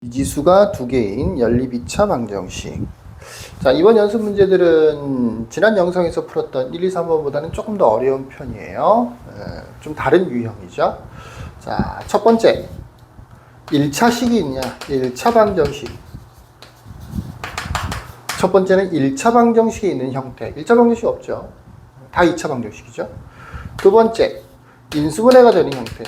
미지수가 두 개인 연립 2차 방정식. 자, 이번 연습 문제들은 지난 영상에서 풀었던 1, 2, 3번보다는 조금 더 어려운 편이에요. 좀 다른 유형이죠. 자, 첫 번째 1차식이 있냐? 1차 방정식. 첫 번째는 1차 방정식이 있는 형태. 1차 방정식 없죠. 다 2차 방정식이죠. 두 번째 인수분해가 되는 형태.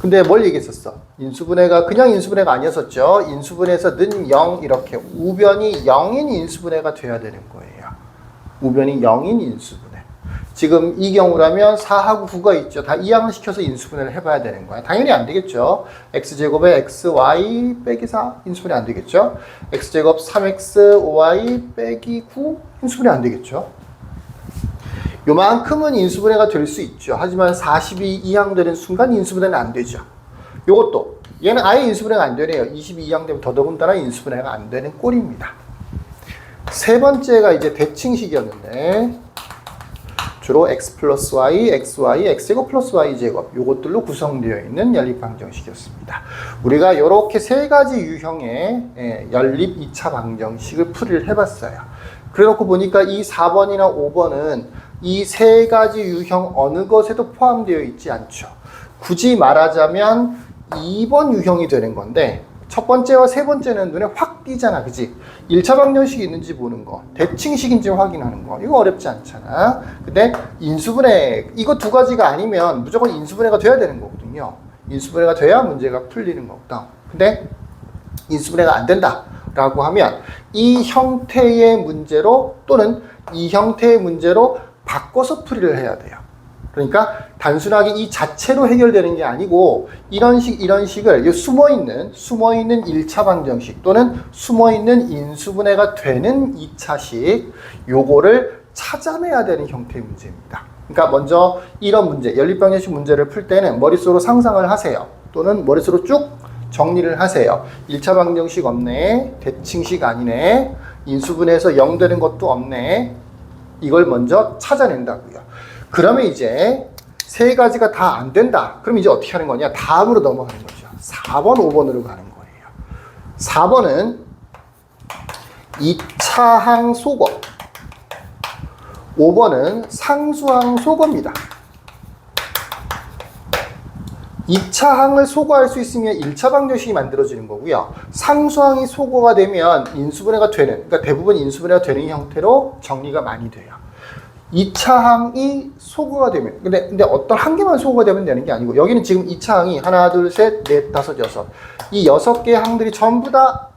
근데 뭘 얘기했었어? 인수분해가 그냥 인수분해가 아니었었죠. 인수분해에서 는 0 이렇게 우변이 0인 인수분해가 돼야 되는 거예요. 우변이 0인 인수분해. 지금 이 경우라면 4하고 9가 있죠. 다 이항을 시켜서 인수분해를 해봐야 되는 거야. 당연히 안 되겠죠. x제곱에 xy 빼기 4 인수분해 안 되겠죠. x제곱 3xy 빼기 9 인수분해 안 되겠죠. 요만큼은 인수분해가 될 수 있죠. 하지만 42 이항 되는 순간 인수분해는 안 되죠. 요것도 얘는 아예 인수분해가 안 되네요. 22 이항 되면 더더군다나 인수분해가 안 되는 꼴입니다. 세 번째가 이제 대칭식이었는데 주로 x 플러스 y, xy, x제곱 플러스 y제곱 요것들로 구성되어 있는 연립방정식이었습니다. 우리가 이렇게 세 가지 유형의 연립 2차 방정식을 풀이를 해봤어요. 그래놓고 보니까 이 4번이나 5번은 이 세 가지 유형 어느 것에도 포함되어 있지 않죠. 굳이 말하자면 2번 유형이 되는 건데 첫 번째와 세 번째는 눈에 확 띄잖아, 그지? 1차 방정식이 있는지 보는 거, 대칭식인지 확인하는 거, 이거 어렵지 않잖아. 근데 인수분해, 이거 두 가지가 아니면 무조건 인수분해가 돼야 되는 거거든요. 인수분해가 돼야 문제가 풀리는 거거든. 근데 인수분해가 안 된다 라고 하면 이 형태의 문제로 또는 이 형태의 문제로 바꿔서 풀이를 해야 돼요. 그러니까 단순하게 이 자체로 해결되는 게 아니고 이런 식을 숨어있는 1차 방정식 또는 숨어있는 인수분해가 되는 2차식 요거를 찾아내야 되는 형태의 문제입니다. 그러니까 먼저 이런 문제, 연립방정식 문제를 풀 때는 머릿속으로 상상을 하세요. 또는 머릿속으로 쭉 정리를 하세요. 1차 방정식 없네, 대칭식 아니네, 인수분해에서 0 되는 것도 없네. 이걸 먼저 찾아낸다고요. 그러면 이제 세 가지가 다 안 된다. 그럼 이제 어떻게 하는 거냐? 다음으로 넘어가는 거죠. 4번, 5번으로 가는 거예요. 4번은 2차항 소거, 5번은 상수항 소거입니다. 2차항을 소거할 수 있으면 1차 방정식이 만들어지는 거고요. 상수항이 소거가 되면 인수분해가 되는, 그러니까 대부분 인수분해가 되는 형태로 정리가 많이 돼요. 2차항이 소거가 되면, 근데 어떤 한 개만 소거가 되면 되는 게 아니고, 여기는 지금 2차항이 하나, 둘, 셋, 넷, 다섯, 여섯. 이 6개의 항들이 전부 다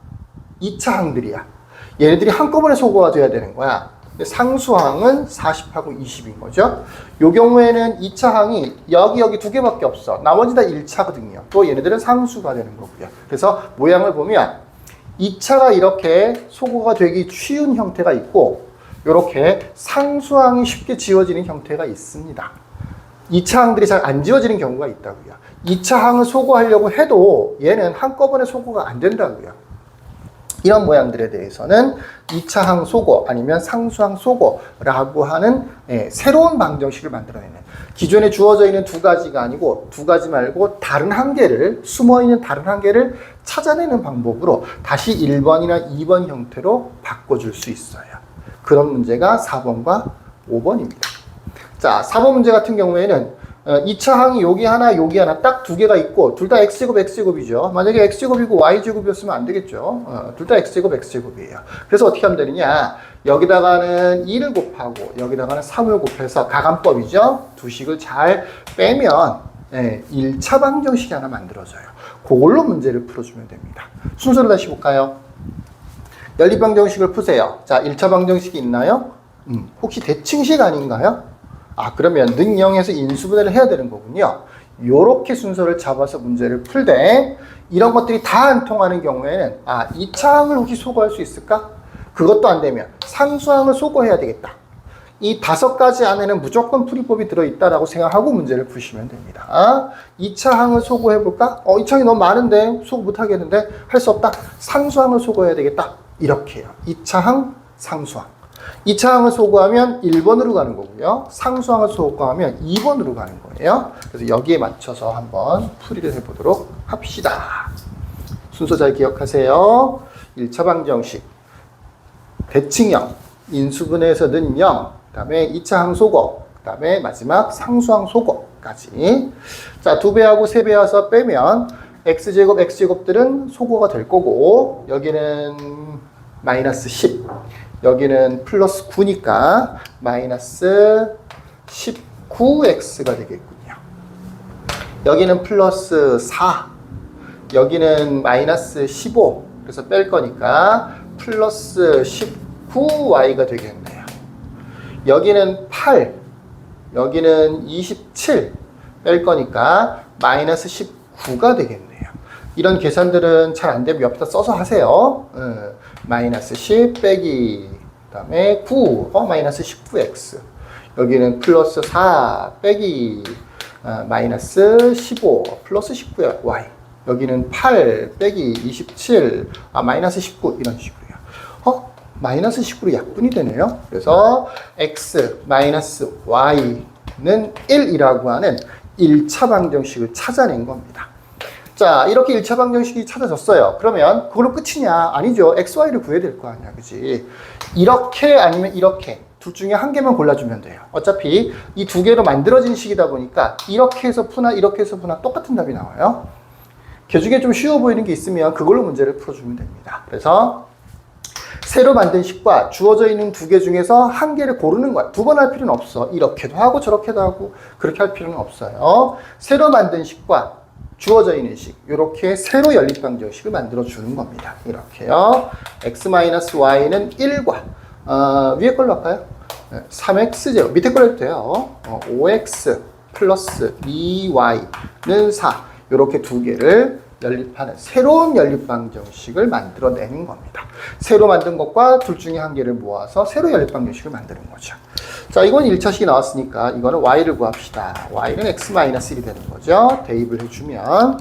2차항들이야. 얘네들이 한꺼번에 소거가 돼야 되는 거야. 상수항은 40하고 20인 거죠. 요 경우에는 2차항이 여기 두 개밖에 없어. 나머지 다 1차거든요. 또 얘네들은 상수가 되는 거고요. 그래서 모양을 보면 2차가 이렇게 소거가 되기 쉬운 형태가 있고 이렇게 상수항이 쉽게 지워지는 형태가 있습니다. 2차항들이 잘 안 지워지는 경우가 있다고요. 2차항을 소거하려고 해도 얘는 한꺼번에 소거가 안 된다고요. 이런 모양들에 대해서는 2차항 소거 아니면 상수항 소거라고 하는 새로운 방정식을 만들어내는, 기존에 주어져 있는 두 가지가 아니고 두 가지 말고 다른 한 개를, 숨어있는 다른 한 개를 찾아내는 방법으로 다시 1번이나 2번 형태로 바꿔줄 수 있어요. 그런 문제가 4번과 5번입니다. 자, 4번 문제 같은 경우에는 2차항이 여기 하나 딱 두 개가 있고 둘 다 x제곱이죠. 만약에 x제곱이고 y제곱이었으면 안 되겠죠. 둘 다 x제곱이에요. 그래서 어떻게 하면 되느냐, 여기다가는 2를 곱하고 여기다가는 3을 곱해서 가감법이죠. 두 식을 잘 빼면 1차 방정식이 하나 만들어져요. 그걸로 문제를 풀어주면 됩니다. 순서를 다시 볼까요? 연립방정식을 푸세요. 자, 1차 방정식이 있나요? 혹시 대칭식 아닌가요? 그러면 는 0에서 인수분해를 해야 되는 거군요. 요렇게 순서를 잡아서 문제를 풀 때 이런 것들이 다 안 통하는 경우에는 2차항을 혹시 소거할 수 있을까? 그것도 안 되면 상수항을 소거해야 되겠다. 이 5가지 안에는 무조건 풀이법이 들어있다라고 생각하고 문제를 푸시면 됩니다. 2차항을 소거해볼까? 2차항이 너무 많은데 소거 못하겠는데 할 수 없다. 상수항을 소거해야 되겠다. 이렇게요. 2차항, 상수항. 2차항을 소거하면 1번으로 가는 거고요. 상수항을 소거하면 2번으로 가는 거예요. 그래서 여기에 맞춰서 한번 풀이를 해보도록 합시다. 순서 잘 기억하세요. 1차 방정식, 대칭형, 인수분해에서는 0, 그 다음에 2차 항소거, 그 다음에 마지막 상수항 소거까지. 자, 2배하고 3배여서 빼면 x제곱, x제곱들은 소거가 될 거고, 여기는 마이너스 10, 여기는 플러스 9니까 마이너스 19x가 되겠군요. 여기는 플러스 4, 여기는 마이너스 15, 그래서 뺄 거니까 플러스 19y가 되겠네요. 여기는 8, 여기는 27, 뺄 거니까 마이너스 19가 되겠네요. 이런 계산들은 잘 안 되면 옆에다 써서 하세요. 마이너스 10 빼기, 그 다음에 9, 마이너스 19x. 여기는 플러스 4 빼기, 마이너스 15, 플러스 19y. 여기는 8 빼기 27, 마이너스 19, 이런 식으로요. 마이너스 19로 약분이 되네요. 그래서 x 마이너스 y는 1이라고 하는 1차 방정식을 찾아낸 겁니다. 자, 이렇게 1차 방정식이 찾아졌어요. 그러면 그걸로 끝이냐? 아니죠. xy를 구해야 될 거 아니야. 그치? 이렇게 아니면 이렇게 둘 중에 한 개만 골라주면 돼요. 어차피 이 두 개로 만들어진 식이다 보니까 이렇게 해서 푸나 이렇게 해서 푸나 똑같은 답이 나와요. 그 중에 좀 쉬워 보이는 게 있으면 그걸로 문제를 풀어주면 됩니다. 그래서 새로 만든 식과 주어져 있는 두 개 중에서 한 개를 고르는 거야. 두 번 할 필요는 없어. 이렇게도 하고 저렇게도 하고 그렇게 할 필요는 없어요. 새로 만든 식과 주어져 있는 식, 이렇게 새로 연립방정식을 만들어 주는 겁니다. 이렇게요. x-y는 1과 위에 걸로 할까요? 3x제곱, 밑에 걸로 해도 돼요. 5x 플러스 2y는 4, 이렇게 두 개를 연립하는 새로운 연립방정식을 만들어내는 겁니다. 새로 만든 것과 둘 중에 한 개를 모아서 새로 연립방정식을 만드는 거죠. 자, 이건 1차식이 나왔으니까 이거는 y를 구합시다. y는 x-1이 되는 거죠. 대입을 해주면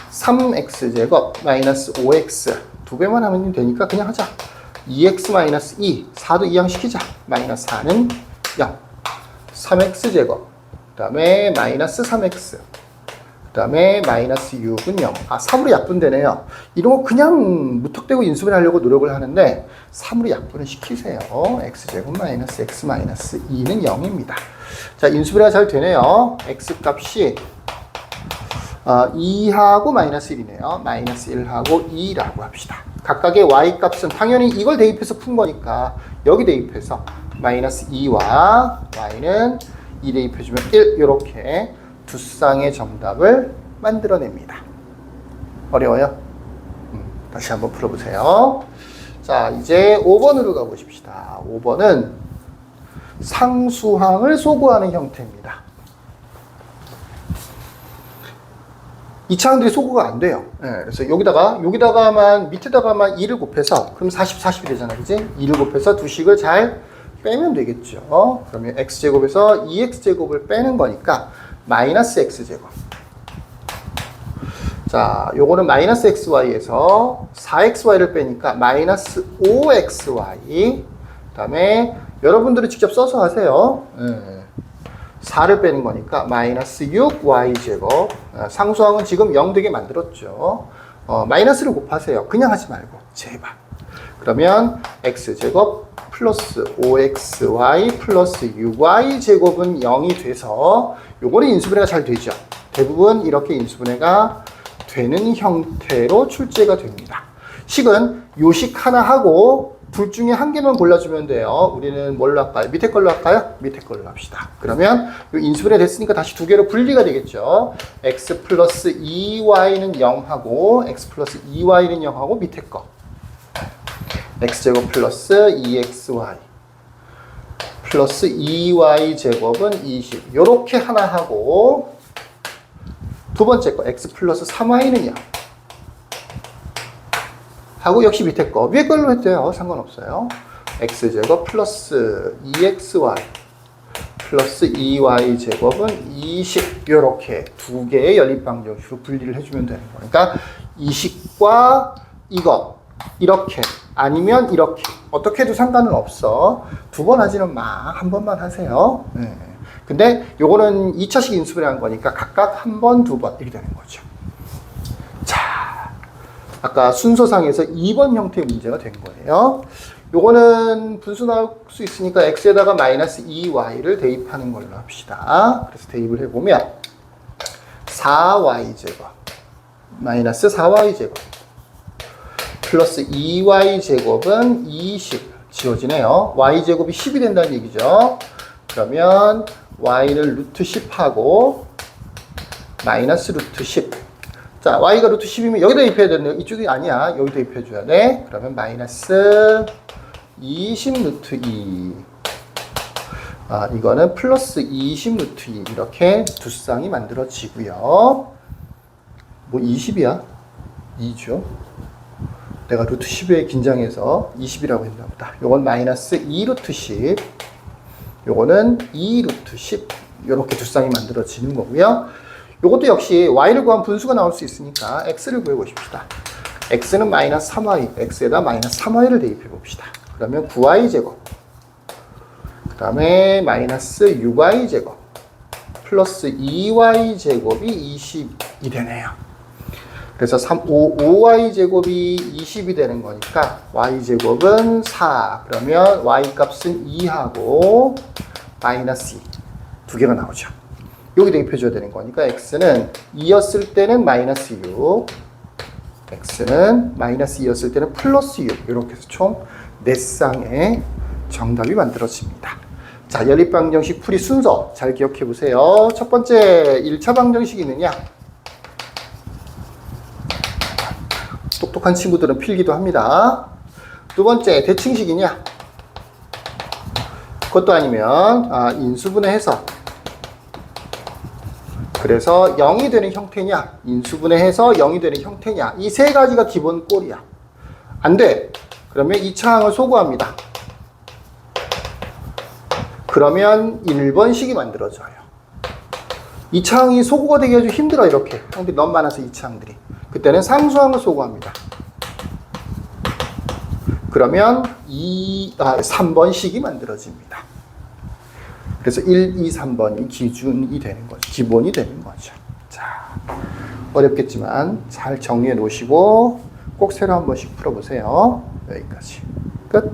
3x제곱 마이너스 5x, 두 배만 하면 되니까 그냥 하자. 2x-2, 4도 이항시키자. 마이너스 4는 0. 3x제곱, 그 다음에 마이너스 3x, 그 다음에 마이너스 6은 0. 3으로 약분되네요. 이런 거 그냥 무턱대고 인수분해 하려고 노력을 하는데 3으로 약분을 시키세요. x제곱 마이너스 x 마이너스 2는 0입니다. 자, 인수분해가 잘 되네요. x값이 2하고 마이너스 1이네요. 마이너스 1하고 2라고 합시다. 각각의 y값은 당연히 이걸 대입해서 푼 거니까 여기 대입해서 마이너스 2와 y는 2 대입해주면 1, 이렇게 두 쌍의 정답을 만들어냅니다. 어려워요? 다시 한번 풀어보세요. 자, 이제 5번으로 가보십시다. 5번은 상수항을 소구하는 형태입니다. 이 차항들이 소구가 안 돼요. 그래서 여기다가만, 밑에다가만 2를 곱해서, 그럼 40, 40이 되잖아. 그지? 2를 곱해서 두 식을 잘 빼면 되겠죠. 그러면 x제곱에서 2x제곱을 빼는 거니까 마이너스 x제곱. 자, 요거는 마이너스 xy에서 4xy를 빼니까 마이너스 5xy. 그 다음에 여러분들이 직접 써서 하세요. 4를 빼는 거니까 마이너스 6y제곱. 상수항은 지금 0 되게 만들었죠. 마이너스를 곱하세요. 그냥 하지 말고 제발. 그러면 x제곱 플러스 5xy 플러스 6y제곱은 0이 돼서 요거는 인수분해가 잘 되죠. 대부분 이렇게 인수분해가 되는 형태로 출제가 됩니다. 식은 요 식 하나 하고 둘 중에 한 개만 골라주면 돼요. 우리는 뭘로 할까요? 밑에 걸로 할까요? 밑에 걸로 합시다. 그러면 요 인수분해 됐으니까 다시 두 개로 분리가 되겠죠. x 플러스 2y는 0하고 x 플러스 2y는 0하고 밑에 거 x제곱 플러스 2xy 플러스 2y제곱은 20. 요렇게 하나 하고 두 번째 거 x 플러스 3y는 0 하고 역시 밑에 거 위에 걸로 해도 돼요. 상관없어요. x제곱 플러스 2xy 플러스 2y제곱은 20. 요렇게 두 개의 연립방정식으로 분리를 해주면 되는 거예요. 그러니까 이 식과 이거 이렇게 아니면 이렇게 어떻게 해도 상관은 없어. 두 번 하지는 마. 한 번만 하세요. 근데 요거는 2차식 인수분해 한 거니까 각각 한 번, 두 번 이렇게 되는 거죠. 자, 아까 순서상에서 2번 형태의 문제가 된 거예요. 요거는 분수 나올 수 있으니까 x에다가 마이너스 2y를 대입하는 걸로 합시다. 그래서 대입을 해보면 4y제곱 마이너스 4y제곱 플러스 2y제곱은 20 지워지네요. y제곱이 10이 된다는 얘기죠. 그러면 y를 루트 10하고 마이너스 루트 10. 자, y가 루트 10이면 여기다 대입해야 되는데 이쪽이 아니야. 여기 대입해줘야 돼. 그러면 마이너스 20 루트 2. 아, 이거는 플러스 20 루트 2. 이렇게 두 쌍이 만들어지고요. 뭐 20이야? 2죠. 내가 루트 10에 긴장해서 20이라고 했나 보다. 요건 마이너스 2 루트 10. 요거는 2 루트 10. 요렇게 두 쌍이 만들어지는 거고요. 요것도 역시 y를 구한 분수가 나올 수 있으니까 x를 구해보십시다. x는 마이너스 3y, x에다 마이너스 3y를 대입해 봅시다. 그러면 9y제곱, 그 다음에 마이너스 6y제곱, 플러스 2y제곱이 20이 되네요. 그래서 5y제곱이 20이 되는 거니까 y제곱은 4. 그러면 y값은 2하고 마이너스 2. 두 개가 나오죠. 여기 대입해줘야 되는 거니까 x는 2였을 때는 마이너스 6, x는 마이너스 2였을 때는 플러스 6. 이렇게 해서 총 4쌍의 정답이 만들어집니다. 자, 연립방정식 풀이 순서 잘 기억해 보세요. 첫 번째 1차 방정식이 있느냐? 똑똑한 친구들은 필기도 합니다. 두 번째 대칭식이냐? 그것도 아니면 인수분해 해서 그래서 0이 되는 형태냐, 인수분해해서 0이 되는 형태냐, 이 세 가지가 기본 꼴이야. 안 돼. 그러면 2차항을 소구합니다. 그러면 1번식이 만들어져요. 2차항이 소구가 되기 아주 힘들어. 이렇게 형들이 너무 많아서 2차항들이. 그때는 상수항을 소구합니다. 그러면 3번식이 만들어집니다. 그래서 1, 2, 3번이 기준이 되는 거죠. 기본이 되는 거죠. 자, 어렵겠지만 잘 정리해 놓으시고 꼭 새로 한 번씩 풀어보세요. 여기까지. 끝.